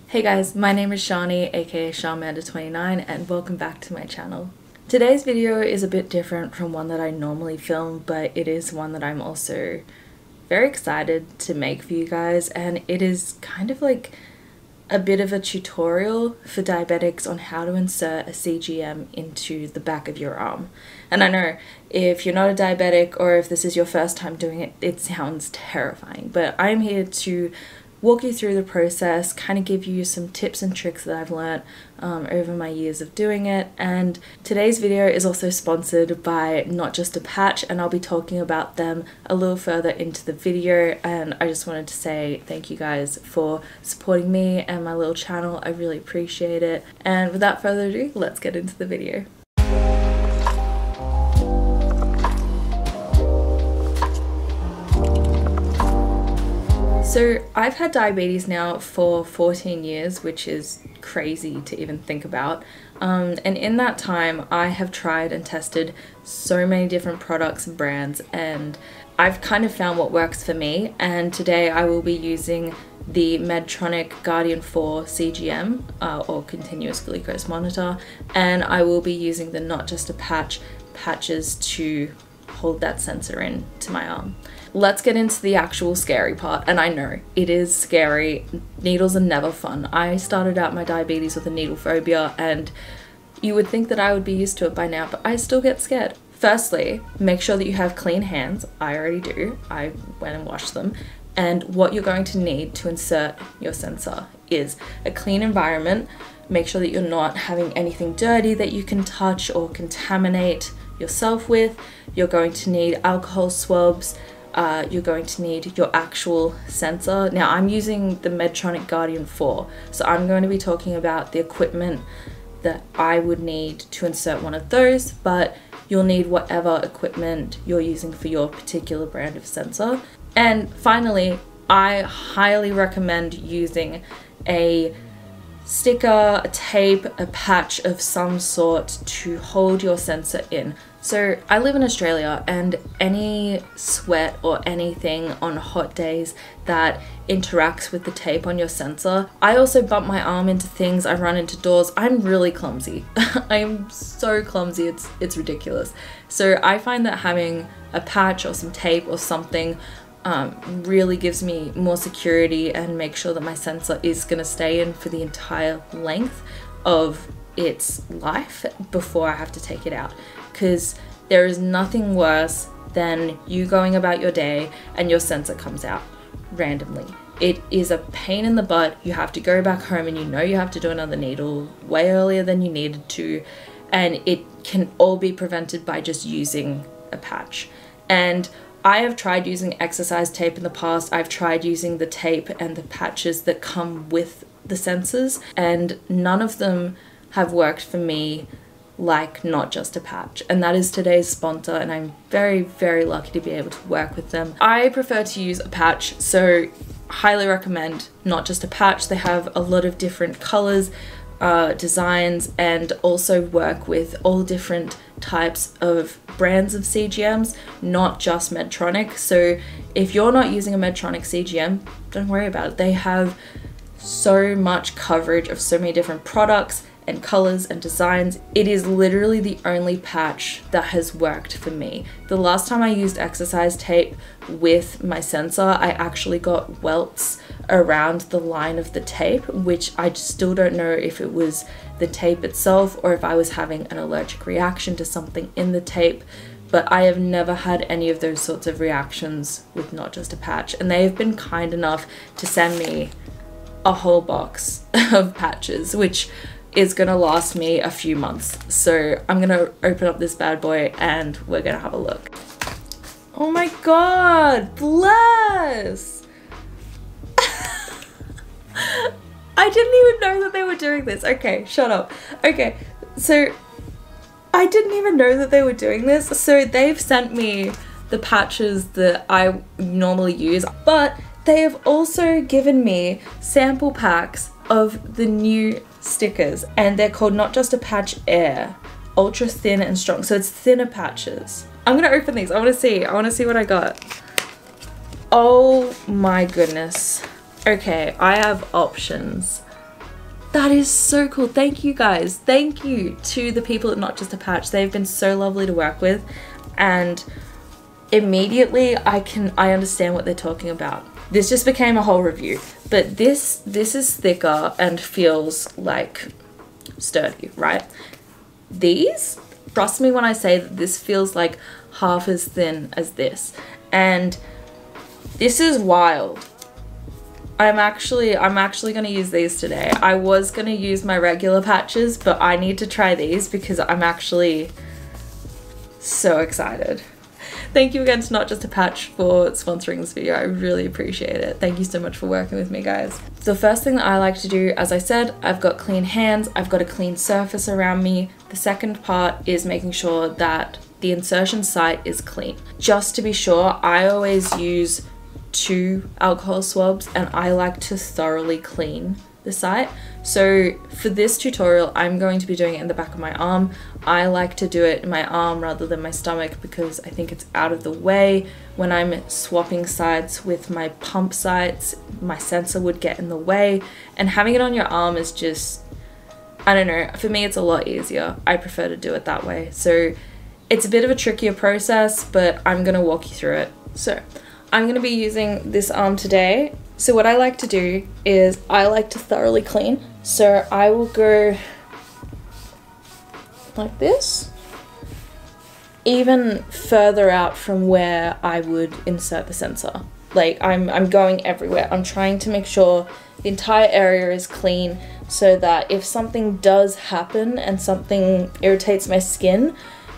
Hey guys, my name is Shani, aka Shamanda29, and welcome back to my channel. Today's video is a bit different from one that I normally film, but it is one that I'm also very excited to make for you guys, and it is kind of like a bit of a tutorial for diabetics on how to insert a CGM into the back of your arm. And I know if you're not a diabetic or if this is your first time doing it, it sounds terrifying, but I'm here to walk you through the process, kind of give you some tips and tricks that I've learnt over my years of doing it. And today's video is also sponsored by Not Just a Patch, and I'll be talking about them a little further into the video. And I just wanted to say thank you guys for supporting me and my little channel. I really appreciate it. And without further ado, let's get into the video. So I've had diabetes now for 14 years, which is crazy to even think about. And in that time, I have tried and tested so many different products and brands, and I've kind of found what works for me. And today I will be using the Medtronic Guardian 4 CGM or continuous glucose monitor, and I will be using the Not Just a Patch patches to hold that sensor in to my arm. Let's get into the actual scary part, and I know it is scary. Needles are never fun. I started out my diabetes with a needle phobia, and you would think that I would be used to it by now, but I still get scared. Firstly, make sure that you have clean hands. I already do. I went and washed them. And what you're going to need to insert your sensor is a clean environment. Make sure that you're not having anything dirty that you can touch or contaminate yourself with. You're going to need alcohol swabs. You're going to need your actual sensor. Now I'm using the Medtronic Guardian 4, so I'm going to be talking about the equipment that I would need to insert one of those, but you'll need whatever equipment you're using for your particular brand of sensor. And finally, I highly recommend using a sticker, a tape, a patch of some sort to hold your sensor in. So I live in Australia, and any sweat or anything on hot days that interacts with the tape on your sensor. I also bump my arm into things, I run into doors. I'm really clumsy. I'm so clumsy, it's ridiculous. So I find that having a patch or some tape or something really gives me more security and make sure that my sensor is going to stay in for the entire length of its life before I have to take it out. Because there is nothing worse than you going about your day and your sensor comes out randomly. It is a pain in the butt. You have to go back home and you know you have to do another needle way earlier than you needed to, and it can all be prevented by just using a patch. And I have tried using exercise tape in the past. I've tried using the tape and the patches that come with the sensors, and none of them have worked for me like Not Just a Patch. And that is today's sponsor, and I'm very, very lucky to be able to work with them. I prefer to use a patch, so highly recommend Not Just a Patch. They have a lot of different colors, designs, and also work with all different types of brands of CGMs, not just Medtronic. So if you're not using a Medtronic CGM, don't worry about it. They have so much coverage of so many different products and colors and designs. It is literally the only patch that has worked for me. The last time I used exercise tape with my sensor, I actually got welts around the line of the tape, which I still don't know if it was the tape itself or if I was having an allergic reaction to something in the tape, but I have never had any of those sorts of reactions with Not Just a Patch, and they have been kind enough to send me a whole box of patches, which is gonna last me a few months. So I'm gonna open up this bad boy and we're gonna have a look. Oh my god, bless! I didn't even know that they were doing this. Okay, shut up. Okay, so I didn't even know that they were doing this. So they've sent me the patches that I normally use, but they have also given me sample packs of the new stickers, and they're called Not Just a Patch Air, ultra thin and strong. So it's thinner patches. I'm gonna open these. I wanna see what I got. Oh my goodness. Okay, I have options. That is so cool. Thank you guys. Thank you to the people at Not Just a Patch. They've been so lovely to work with, and immediately I understand what they're talking about. This just became a whole review, but this is thicker and feels like sturdy, right? These, trust me when I say that this feels like half as thin as this, and this is wild. I'm actually going to use these today. I was going to use my regular patches, but I need to try these because I'm actually so excited. Thank you again to Not Just a Patch for sponsoring this video. I really appreciate it. Thank you so much for working with me, guys. The first thing that I like to do, as I said, I've got clean hands, I've got a clean surface around me. The second part is making sure that the insertion site is clean. Just to be sure, I always use 2 alcohol swabs, and I like to thoroughly clean the site. So for this tutorial, I'm going to be doing it in the back of my arm. I like to do it in my arm rather than my stomach because I think it's out of the way. When I'm swapping sites with my pump sites, my sensor would get in the way, and having it on your arm is just, I don't know, for me it's a lot easier. I prefer to do it that way. So it's a bit of a trickier process, but I'm gonna walk you through it. So I'm going to be using this arm today. So what I like to do is I like to thoroughly clean. So I will go like this, even further out from where I would insert the sensor. Like I'm going everywhere. I'm trying to make sure the entire area is clean so that if something does happen and something irritates my skin,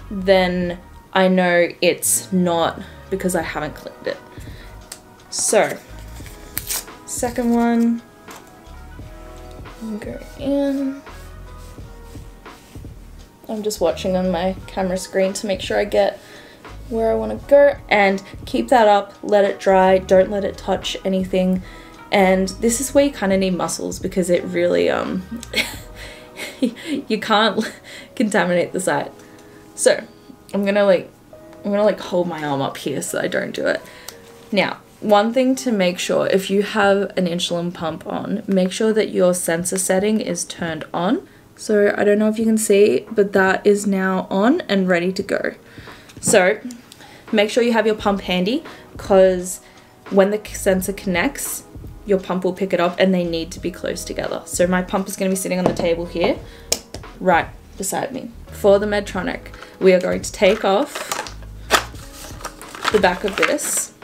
then I know it's not because I haven't cleaned it. So, second one, go in. I'm just watching on my camera screen to make sure I get where I want to go, and keep that up, let it dry, don't let it touch anything. And this is where you kind of need muscles because it really, you can't contaminate the site. So, I'm gonna hold my arm up here so I don't do it. Now, one thing to make sure, if you have an insulin pump on, make sure that your sensor setting is turned on. So I don't know if you can see, but that is now on and ready to go. So make sure you have your pump handy, because when the sensor connects, your pump will pick it up and they need to be close together. So my pump is going to be sitting on the table here, right beside me. For the Medtronic, we are going to take off the back of this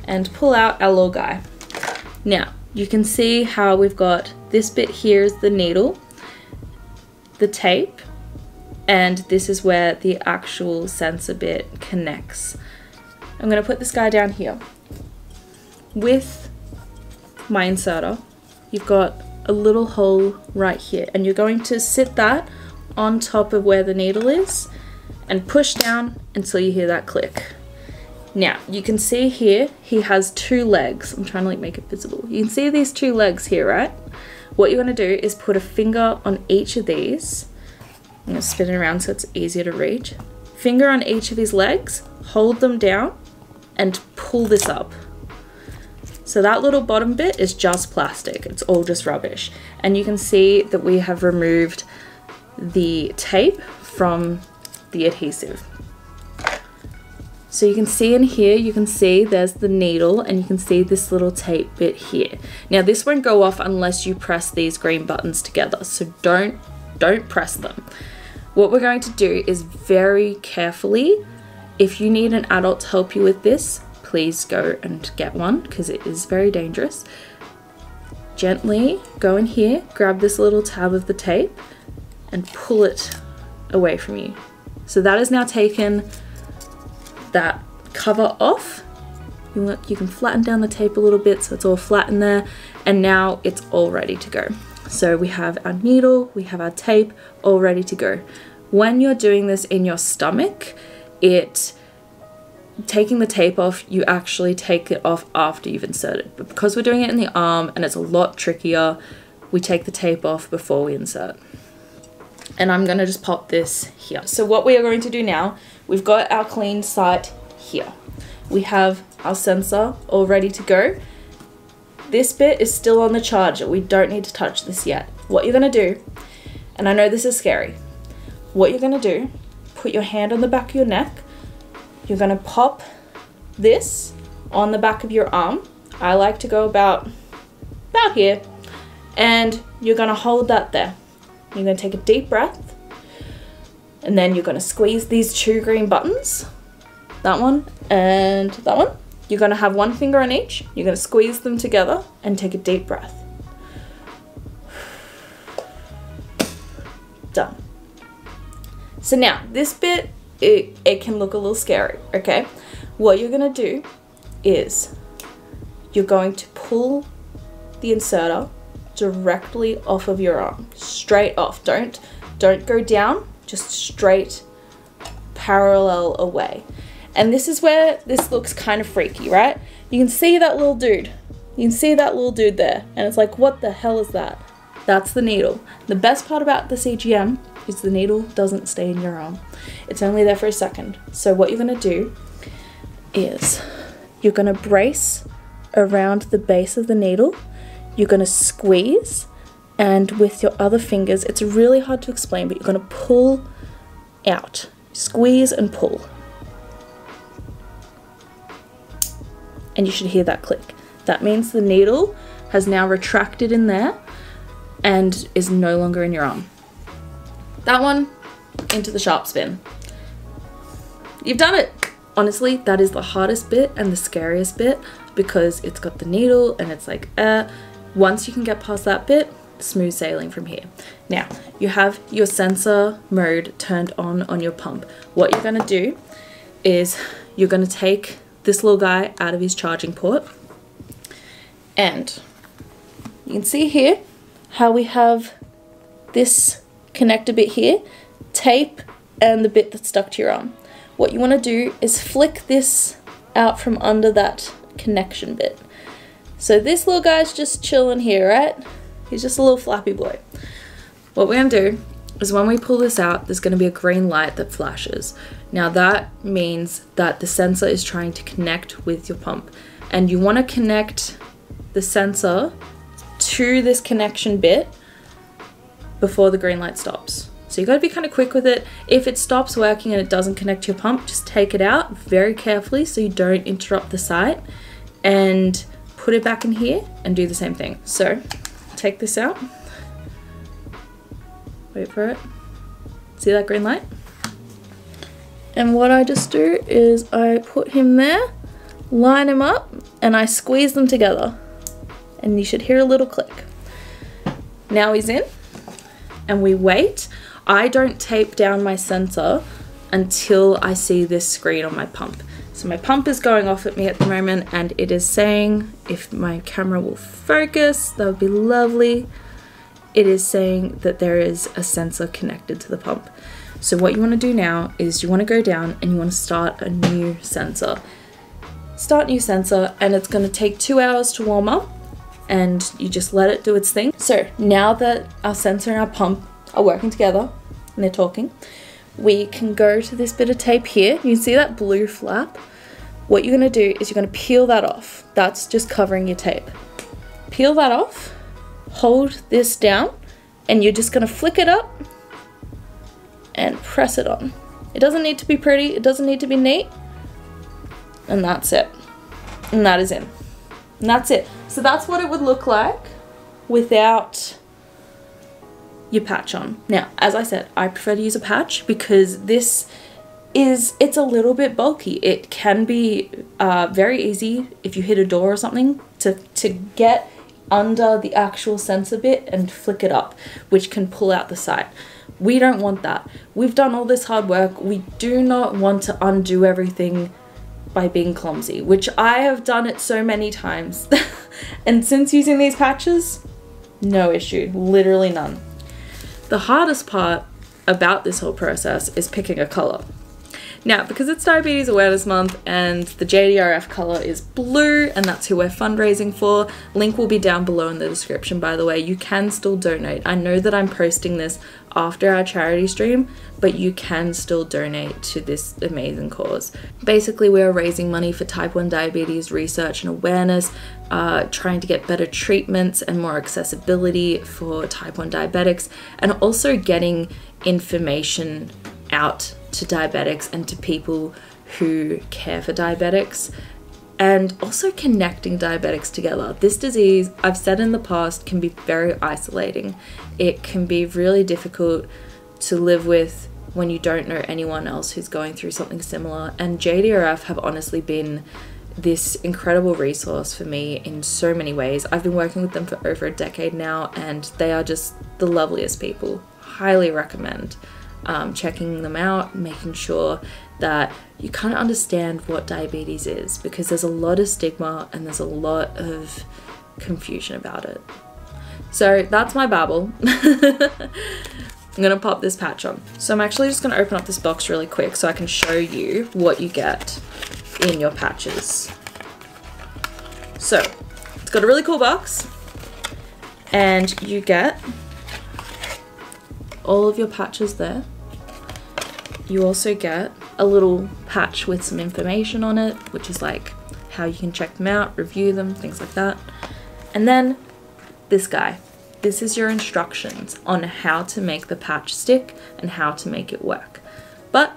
and pull out our little guy. Now, you can see how we've got this bit here is the needle, the tape, and this is where the actual sensor bit connects. I'm gonna put this guy down here. With my inserter, you've got a little hole right here, and you're going to sit that on top of where the needle is and push down until you hear that click. Now, you can see here, he has 2 legs. I'm trying to make it visible. You can see these 2 legs here, right? What you want to do is put a finger on each of these. I'm going to spin it around so it's easier to reach. Finger on each of his legs, hold them down, and pull this up. So that little bottom bit is just plastic. It's all just rubbish. And you can see that we have removed the tape from the adhesive. So you can see in here, you can see there's the needle, and you can see this little tape bit here. Now this won't go off unless you press these green buttons together, so don't press them. What we're going to do is very carefully, if you need an adult to help you with this, please go and get one because it is very dangerous. Gently go in here, grab this little tab of the tape and pull it away from you. So that is now taken that cover off. You can flatten down the tape a little bit so it's all flat in there, and now it's all ready to go. So we have our needle, we have our tape, all ready to go. When you're doing this in your stomach, taking the tape off, you actually take it off after you've inserted. But because we're doing it in the arm and it's a lot trickier, we take the tape off before we insert. And I'm gonna just pop this here. So what we are going to do now, we've got our clean site here. We have our sensor all ready to go. This bit is still on the charger. We don't need to touch this yet. what you're gonna do, and I know this is scary, what you're gonna do, put your hand on the back of your neck, you're gonna pop this on the back of your arm. I like to go about here, and you're gonna hold that there. You're gonna take a deep breath, and then you're gonna squeeze these 2 green buttons, that one and that one. You're gonna have 1 finger on each, you're gonna squeeze them together and take a deep breath. Done. So now, this bit, it can look a little scary, okay? What you're gonna do is, you're going to pull the inserter directly off of your arm, straight off. Don't go down, just straight parallel away. And this is where this looks kind of freaky, right? You can see that little dude. You can see that little dude there. And it's like, what the hell is that? That's the needle. The best part about the CGM is the needle doesn't stay in your arm. It's only there for a second. So what you're gonna do is, you're gonna brace around the base of the needle. You're gonna squeeze, and with your other fingers, it's really hard to explain, but you're gonna pull out. Squeeze and pull. And you should hear that click. That means the needle has now retracted in there and is no longer in your arm. That one, into the sharp spin. You've done it. Honestly, that is the hardest bit and the scariest bit, because it's got the needle and it's like, once you can get past that bit, smooth sailing from here. Now, you have your sensor mode turned on your pump. What you're gonna do is, you're gonna take this little guy out of his charging port, and you can see here how we have this connector bit here, tape, and the bit that's stuck to your arm. What you want to do is flick this out from under that connection bit. So this little guy's just chilling here, right? He's just a little flappy boy. What we're going to do is, when we pull this out, there's going to be a green light that flashes. Now that means that the sensor is trying to connect with your pump, and you want to connect the sensor to this connection bit before the green light stops. So you got to be kind of quick with it. If it stops working and it doesn't connect to your pump, just take it out very carefully so you don't interrupt the site, and put it back in here and do the same thing. So take this out, wait for it, see that green light? And what I just do is I put him there, line him up, and I squeeze them together, and you should hear a little click. Now he's in, and we wait. I don't tape down my sensor until I see this screen on my pump. So my pump is going off at me at the moment, and it is saying, if my camera will focus, that would be lovely. It is saying that there is a sensor connected to the pump. So what you want to do now is, you want to go down and you want to start a new sensor. Start new sensor, and it's going to take 2 hours to warm up, and you just let it do its thing. So now that our sensor and our pump are working together and they're talking, we can go to this bit of tape here. You can see that blue flap. What you're going to do is, you're going to peel that off. That's just covering your tape. Peel that off, hold this down, and you're just going to flick it up and press it on. It doesn't need to be pretty, it doesn't need to be neat, and that's it. And that is in. And that's it. So that's what it would look like without your patch on. Now, as I said, I prefer to use a patch because it's a little bit bulky. It can be very easy if you hit a door or something to get under the actual sensor bit and flick it up, which can pull out the site. We don't want that. We've done all this hard work. We do not want to undo everything by being clumsy, which I have done it so many times. And since using these patches, no issue, literally none. The hardest part about this whole process is picking a color. Now, because it's Diabetes Awareness Month and the JDRF color is blue, and that's who we're fundraising for, link will be down below in the description, by the way. You can still donate. I know that I'm posting this after our charity stream, but you can still donate to this amazing cause. Basically, we are raising money for type 1 diabetes research and awareness, trying to get better treatments and more accessibility for type 1 diabetics, and also getting information out to diabetics and to people who care for diabetics, and also connecting diabetics together. This disease, I've said in the past, can be very isolating. It can be really difficult to live with when you don't know anyone else who's going through something similar, and JDRF have honestly been this incredible resource for me in so many ways. I've been working with them for over a decade now, and they are just the loveliest people. Highly recommend checking them out, making sure that you kind of understand what diabetes is, because there's a lot of stigma and there's a lot of confusion about it. So that's my babble. I'm gonna pop this patch on. So I'm actually just gonna open up this box really quick so I can show you what you get in your patches. So it's got a really cool box, and you get all of your patches there. You also get a little patch with some information on it, which is like how you can check them out, review them, things like that. And then this guy. This is your instructions on how to make the patch stick and how to make it work. But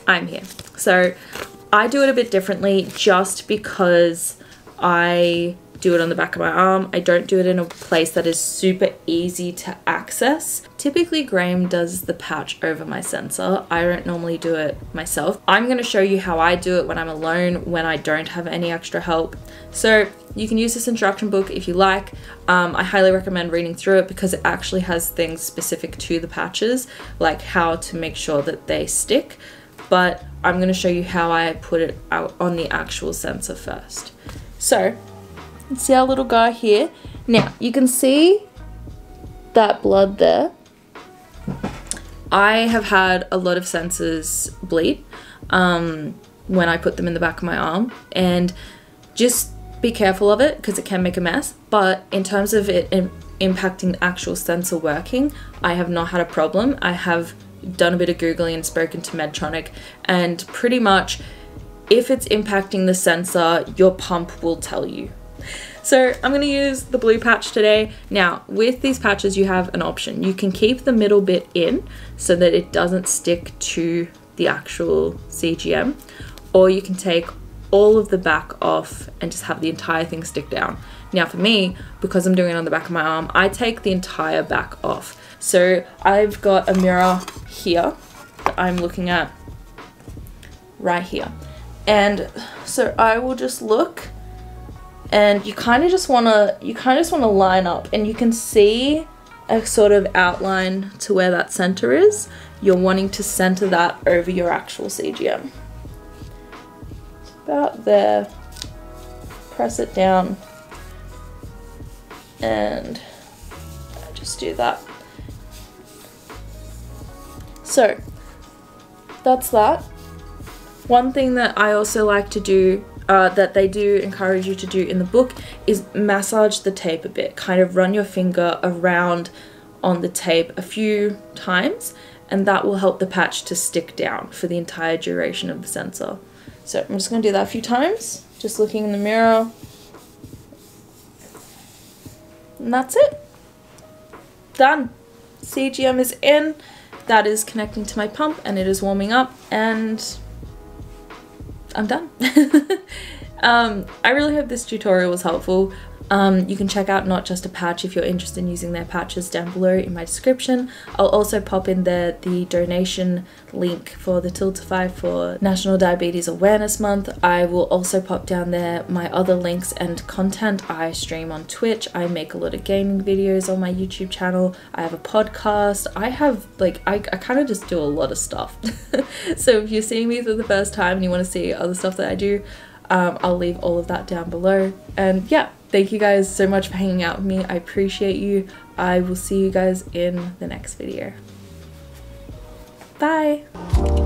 I'm here. So I do it a bit differently just because I do it on the back of my arm. I don't do it in a place that is super easy to access. Typically Graham does the patch over my sensor. I don't normally do it myself. I'm going to show you how I do it when I'm alone, when I don't have any extra help. So you can use this instruction book if you like. I highly recommend reading through it because it actually has things specific to the patches, like how to make sure that they stick. But I'm going to show you how I put it out on the actual sensor first. So let's see our little guy here. Now you can see that blood there. I have had a lot of sensors bleed when I put them in the back of my arm, and just be careful of it because it can make a mess. But in terms of it impacting the actual sensor working, I have not had a problem. I have done a bit of Googling and spoken to Medtronic, and pretty much if it's impacting the sensor, your pump will tell you. So I'm going to use the blue patch today. Now with these patches you have an option. You can keep the middle bit in so that it doesn't stick to the actual CGM, or you can take all of the back off and just have the entire thing stick down. Now for me, because I'm doing it on the back of my arm, I take the entire back off. So I've got a mirror here that I'm looking at right here. And so I will just look, and you kind of just want to line up, and you can see a sort of outline to where that center is. You're wanting to center that over your actual CGM. About there. Press it down, and just do that. So that's that. One thing that I also like to do, that they do encourage you to do in the book, is massage the tape a bit. Kind of run your finger around on the tape a few times, and that will help the patch to stick down for the entire duration of the sensor. So I'm just going to do that a few times, just looking in the mirror. And that's it. Done. CGM is in. That is connecting to my pump, and it is warming up, and I'm done. I really hope this tutorial was helpful. You can check out Not Just a Patch if you're interested in using their patches down below in my description. I'll also pop in there the donation link for the Tiltify for National Diabetes Awareness Month. I will also pop down there my other links and content. I stream on Twitch. I make a lot of gaming videos on my YouTube channel. I have a podcast. I have I kind of just do a lot of stuff. So if you're seeing me for the first time and you want to see other stuff that I do, I'll leave all of that down below. And yeah, thank you guys so much for hanging out with me. I appreciate you. I will see you guys in the next video. Bye!